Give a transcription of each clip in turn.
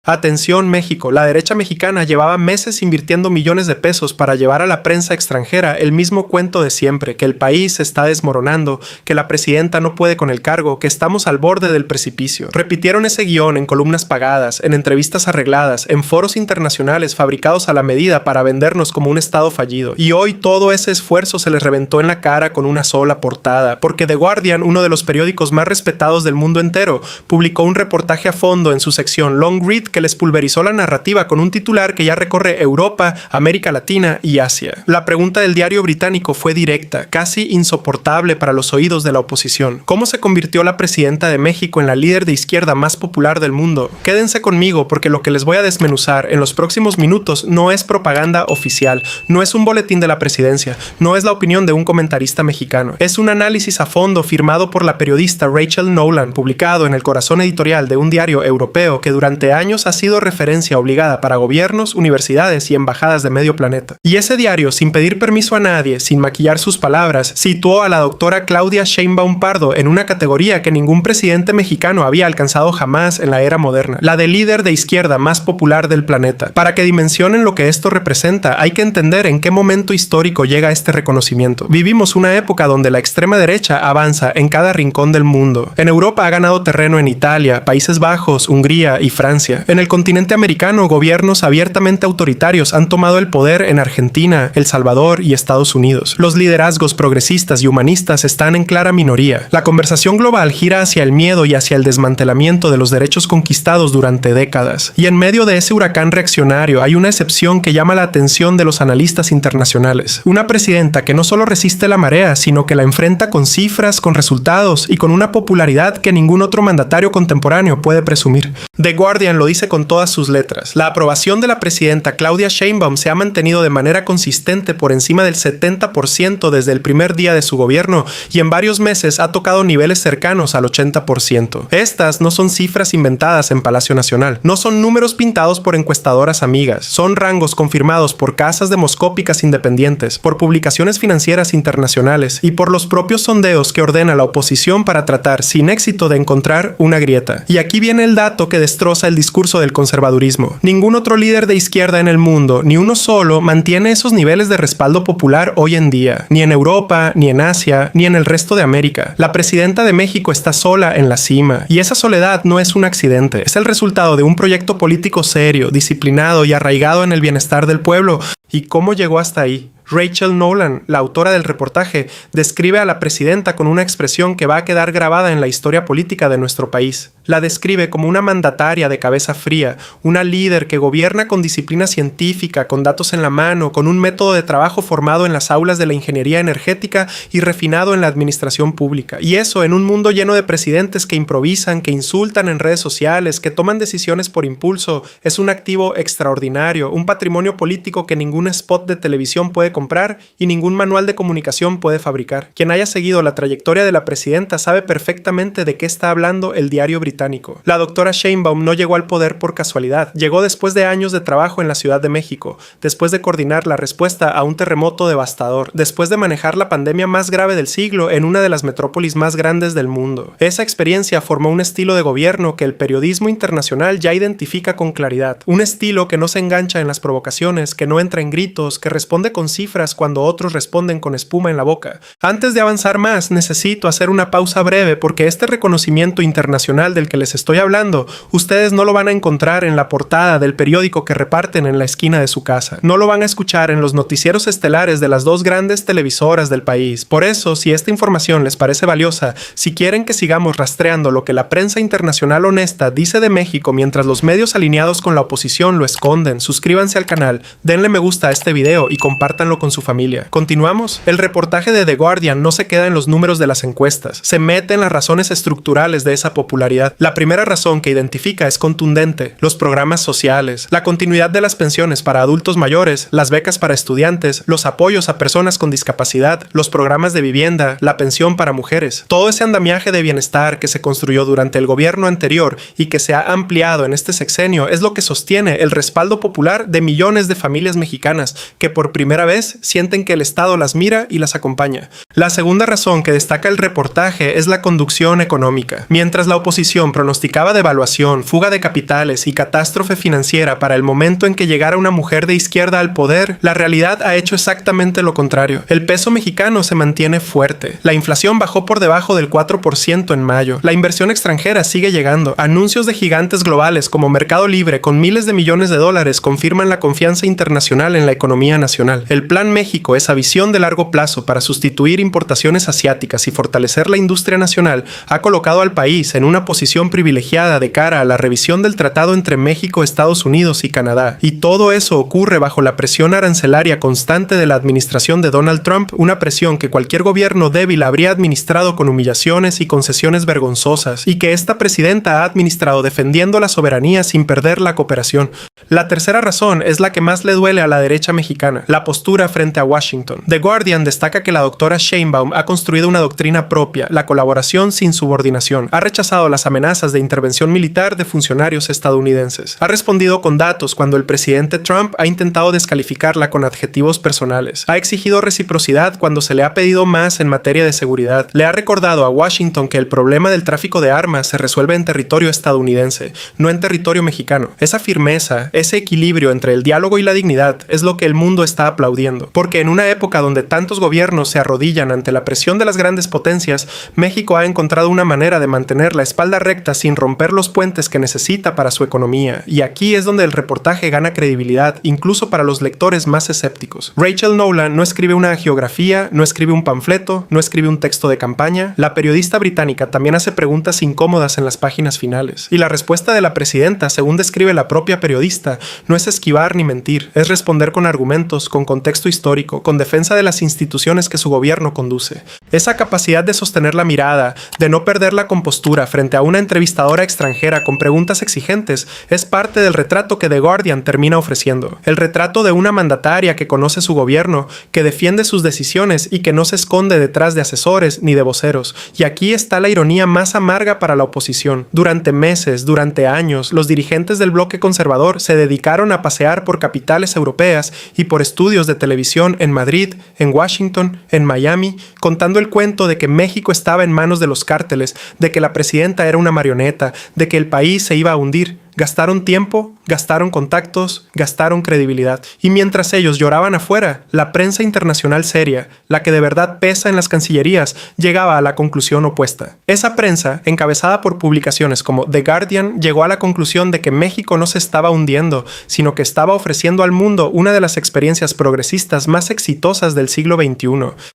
Atención México, la derecha mexicana llevaba meses invirtiendo millones de pesos para llevar a la prensa extranjera el mismo cuento de siempre, que el país se está desmoronando, que la presidenta no puede con el cargo, que estamos al borde del precipicio. Repitieron ese guión en columnas pagadas, en entrevistas arregladas, en foros internacionales fabricados a la medida para vendernos como un estado fallido. Y hoy todo ese esfuerzo se les reventó en la cara con una sola portada, porque The Guardian, uno de los periódicos más respetados del mundo entero, publicó un reportaje a fondo en su sección Long Read que les pulverizó la narrativa con un titular que ya recorre Europa, América Latina y Asia. La pregunta del diario británico fue directa, casi insoportable para los oídos de la oposición. ¿Cómo se convirtió la presidenta de México en la líder de izquierda más popular del mundo? Quédense conmigo porque lo que les voy a desmenuzar en los próximos minutos no es propaganda oficial, no es un boletín de la presidencia, no es la opinión de un comentarista mexicano. Es un análisis a fondo firmado por la periodista Rachel Nolan, publicado en el corazón editorial de un diario europeo que durante años ha sido referencia obligada para gobiernos, universidades y embajadas de medio planeta. Y ese diario, sin pedir permiso a nadie, sin maquillar sus palabras, situó a la doctora Claudia Sheinbaum Pardo en una categoría que ningún presidente mexicano había alcanzado jamás en la era moderna, la de líder de izquierda más popular del planeta. Para que dimensionen lo que esto representa, hay que entender en qué momento histórico llega este reconocimiento. Vivimos una época donde la extrema derecha avanza en cada rincón del mundo. En Europa ha ganado terreno en Italia, Países Bajos, Hungría y Francia. En el continente americano, gobiernos abiertamente autoritarios han tomado el poder en Argentina, El Salvador y Estados Unidos. Los liderazgos progresistas y humanistas están en clara minoría. La conversación global gira hacia el miedo y hacia el desmantelamiento de los derechos conquistados durante décadas. Y en medio de ese huracán reaccionario hay una excepción que llama la atención de los analistas internacionales. Una presidenta que no solo resiste la marea, sino que la enfrenta con cifras, con resultados y con una popularidad que ningún otro mandatario contemporáneo puede presumir. The Guardian lo dice con todas sus letras. La aprobación de la presidenta Claudia Sheinbaum se ha mantenido de manera consistente por encima del 70% desde el primer día de su gobierno y en varios meses ha tocado niveles cercanos al 80%. Estas no son cifras inventadas en Palacio Nacional, no son números pintados por encuestadoras amigas, son rangos confirmados por casas demoscópicas independientes, por publicaciones financieras internacionales y por los propios sondeos que ordena la oposición para tratar sin éxito de encontrar una grieta. Y aquí viene el dato que destroza el discurso del conservadurismo. Ningún otro líder de izquierda en el mundo, ni uno solo, mantiene esos niveles de respaldo popular hoy en día. Ni en Europa, ni en Asia, ni en el resto de América. La presidenta de México está sola en la cima. Y esa soledad no es un accidente. Es el resultado de un proyecto político serio, disciplinado y arraigado en el bienestar del pueblo. ¿Y cómo llegó hasta ahí? Rachel Nolan, la autora del reportaje, describe a la presidenta con una expresión que va a quedar grabada en la historia política de nuestro país. La describe como una mandataria de cabeza fría, una líder que gobierna con disciplina científica, con datos en la mano, con un método de trabajo formado en las aulas de la ingeniería energética y refinado en la administración pública. Y eso en un mundo lleno de presidentes que improvisan, que insultan en redes sociales, que toman decisiones por impulso, es un activo extraordinario, un patrimonio político que ningún spot de televisión puede comprar y ningún manual de comunicación puede fabricar. Quien haya seguido la trayectoria de la presidenta sabe perfectamente de qué está hablando el diario británico. La doctora Sheinbaum no llegó al poder por casualidad. Llegó después de años de trabajo en la Ciudad de México, después de coordinar la respuesta a un terremoto devastador, después de manejar la pandemia más grave del siglo en una de las metrópolis más grandes del mundo. Esa experiencia formó un estilo de gobierno que el periodismo internacional ya identifica con claridad. Un estilo que no se engancha en las provocaciones, que no entra en gritos, que responde con cifras cuando otros responden con espuma en la boca. Antes de avanzar más, necesito hacer una pausa breve porque este reconocimiento internacional del que les estoy hablando, ustedes no lo van a encontrar en la portada del periódico que reparten en la esquina de su casa. No lo van a escuchar en los noticieros estelares de las dos grandes televisoras del país. Por eso, si esta información les parece valiosa, si quieren que sigamos rastreando lo que la prensa internacional honesta dice de México mientras los medios alineados con la oposición lo esconden, suscríbanse al canal, denle me gusta a este video y compártanlo con su familia. ¿Continuamos? El reportaje de The Guardian no se queda en los números de las encuestas, se mete en las razones estructurales de esa popularidad. La primera razón que identifica es contundente: los programas sociales, la continuidad de las pensiones para adultos mayores, las becas para estudiantes, los apoyos a personas con discapacidad, los programas de vivienda, la pensión para mujeres. Todo ese andamiaje de bienestar que se construyó durante el gobierno anterior y que se ha ampliado en este sexenio es lo que sostiene el respaldo popular de millones de familias mexicanas que por primera vez vez sienten que el Estado las mira y las acompaña. La segunda razón que destaca el reportaje es la conducción económica. Mientras la oposición pronosticaba devaluación, fuga de capitales y catástrofe financiera para el momento en que llegara una mujer de izquierda al poder, la realidad ha hecho exactamente lo contrario. El peso mexicano se mantiene fuerte. La inflación bajó por debajo del 4% en mayo. La inversión extranjera sigue llegando. Anuncios de gigantes globales como Mercado Libre con miles de millones de dólares confirman la confianza internacional en la economía nacional. El Plan México, esa visión de largo plazo para sustituir importaciones asiáticas y fortalecer la industria nacional, ha colocado al país en una posición privilegiada de cara a la revisión del tratado entre México, Estados Unidos y Canadá. Y todo eso ocurre bajo la presión arancelaria constante de la administración de Donald Trump, una presión que cualquier gobierno débil habría administrado con humillaciones y concesiones vergonzosas, y que esta presidenta ha administrado defendiendo la soberanía sin perder la cooperación. La tercera razón es la que más le duele a la derecha mexicana, la postura frente a Washington. The Guardian destaca que la doctora Sheinbaum ha construido una doctrina propia, la colaboración sin subordinación. Ha rechazado las amenazas de intervención militar de funcionarios estadounidenses. Ha respondido con datos cuando el presidente Trump ha intentado descalificarla con adjetivos personales. Ha exigido reciprocidad cuando se le ha pedido más en materia de seguridad. Le ha recordado a Washington que el problema del tráfico de armas se resuelve en territorio estadounidense, no en territorio mexicano. Esa firmeza, ese equilibrio entre el diálogo y la dignidad es lo que el mundo está aplaudiendo. Porque en una época donde tantos gobiernos se arrodillan ante la presión de las grandes potencias, México ha encontrado una manera de mantener la espalda recta sin romper los puentes que necesita para su economía. Y aquí es donde el reportaje gana credibilidad, incluso para los lectores más escépticos. Rachel Nolan no escribe una hagiografía, no escribe un panfleto, no escribe un texto de campaña. La periodista británica también hace preguntas incómodas en las páginas finales. Y la respuesta de la presidenta, según describe la propia periodista, no es esquivar ni mentir, es responder con argumentos, con contexto histórico, con defensa de las instituciones que su gobierno conduce. Esa capacidad de sostener la mirada, de no perder la compostura frente a una entrevistadora extranjera con preguntas exigentes, es parte del retrato que The Guardian termina ofreciendo. El retrato de una mandataria que conoce su gobierno, que defiende sus decisiones y que no se esconde detrás de asesores ni de voceros. Y aquí está la ironía más amarga para la oposición. Durante meses, durante años, los dirigentes del bloque conservador se dedicaron a pasear por capitales europeas y por estudios de televisión en Madrid, en Washington, en Miami, contando el cuento de que México estaba en manos de los cárteles, de que la presidenta era una marioneta, de que el país se iba a hundir. Gastaron tiempo, gastaron contactos, gastaron credibilidad. Y mientras ellos lloraban afuera, la prensa internacional seria, la que de verdad pesa en las cancillerías, llegaba a la conclusión opuesta. Esa prensa, encabezada por publicaciones como The Guardian, llegó a la conclusión de que México no se estaba hundiendo, sino que estaba ofreciendo al mundo una de las experiencias progresistas más exitosas del siglo XXI.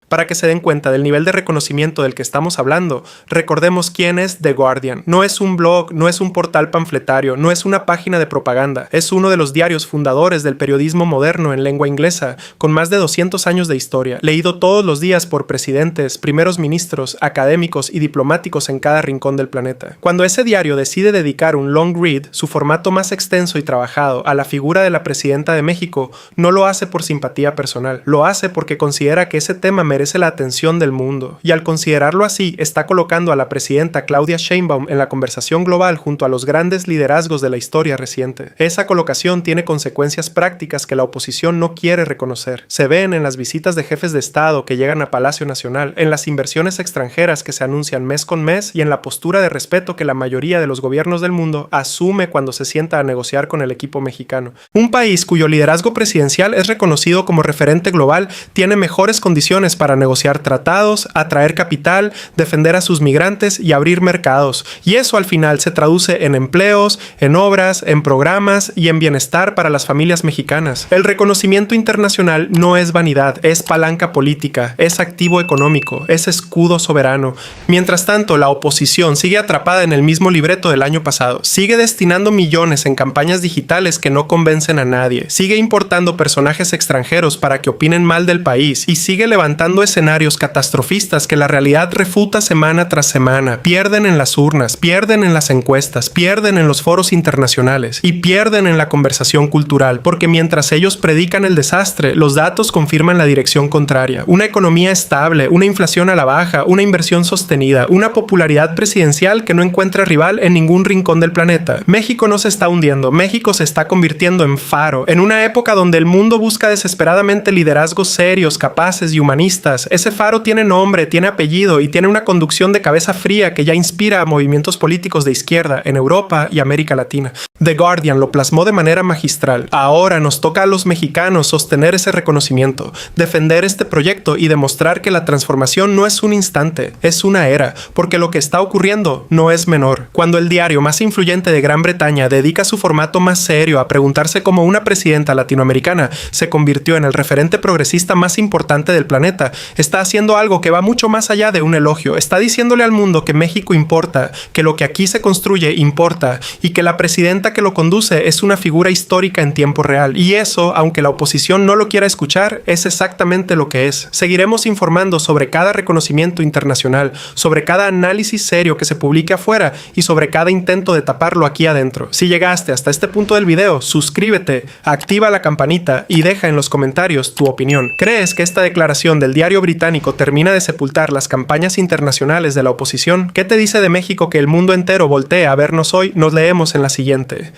Para que se den cuenta del nivel de reconocimiento del que estamos hablando, recordemos quién es The Guardian. No es un blog, no es un portal panfletario, no es una página de propaganda, es uno de los diarios fundadores del periodismo moderno en lengua inglesa, con más de 200 años de historia, leído todos los días por presidentes, primeros ministros, académicos y diplomáticos en cada rincón del planeta. Cuando ese diario decide dedicar un long read, su formato más extenso y trabajado, a la figura de la presidenta de México, no lo hace por simpatía personal, lo hace porque considera que ese tema merece la atención del mundo, y al considerarlo así, está colocando a la presidenta Claudia Sheinbaum en la conversación global junto a los grandes liderazgos de la historia reciente. Esa colocación tiene consecuencias prácticas que la oposición no quiere reconocer. Se ven en las visitas de jefes de Estado que llegan a Palacio Nacional, en las inversiones extranjeras que se anuncian mes con mes y en la postura de respeto que la mayoría de los gobiernos del mundo asume cuando se sienta a negociar con el equipo mexicano. Un país cuyo liderazgo presidencial es reconocido como referente global tiene mejores condiciones para negociar tratados, atraer capital, defender a sus migrantes y abrir mercados. Y eso al final se traduce en empleos, en obras, en programas y en bienestar para las familias mexicanas. El reconocimiento internacional no es vanidad, es palanca política, es activo económico, es escudo soberano. Mientras tanto, la oposición sigue atrapada en el mismo libreto del año pasado, sigue destinando millones en campañas digitales que no convencen a nadie, sigue importando personajes extranjeros para que opinen mal del país y sigue levantando escenarios catastrofistas que la realidad refuta semana tras semana. Pierden en las urnas, pierden en las encuestas, pierden en los foros internacionales y pierden en la conversación cultural, porque mientras ellos predican el desastre, los datos confirman la dirección contraria. Una economía estable, una inflación a la baja, una inversión sostenida, una popularidad presidencial que no encuentra rival en ningún rincón del planeta. México no se está hundiendo, México se está convirtiendo en faro. En una época donde el mundo busca desesperadamente liderazgos serios, capaces y humanistas, ese faro tiene nombre, tiene apellido y tiene una conducción de cabeza fría que ya inspira a movimientos políticos de izquierda en Europa y América Latina. The Guardian lo plasmó de manera magistral. Ahora nos toca a los mexicanos sostener ese reconocimiento, defender este proyecto y demostrar que la transformación no es un instante, es una era, porque lo que está ocurriendo no es menor. Cuando el diario más influyente de Gran Bretaña dedica su formato más serio a preguntarse cómo una presidenta latinoamericana se convirtió en el referente progresista más importante del planeta, está haciendo algo que va mucho más allá de un elogio. Está diciéndole al mundo que México importa, que lo que aquí se construye importa y que la presidenta que lo conduce es una figura histórica en tiempo real. Y eso, aunque la oposición no lo quiera escuchar, es exactamente lo que es. Seguiremos informando sobre cada reconocimiento internacional, sobre cada análisis serio que se publique afuera y sobre cada intento de taparlo aquí adentro. Si llegaste hasta este punto del video, suscríbete, activa la campanita y deja en los comentarios tu opinión. ¿Crees que esta declaración del diario británico termina de sepultar las campañas internacionales de la oposición? ¿Qué te dice de México que el mundo entero voltea a vernos hoy? Nos leemos en la siguiente.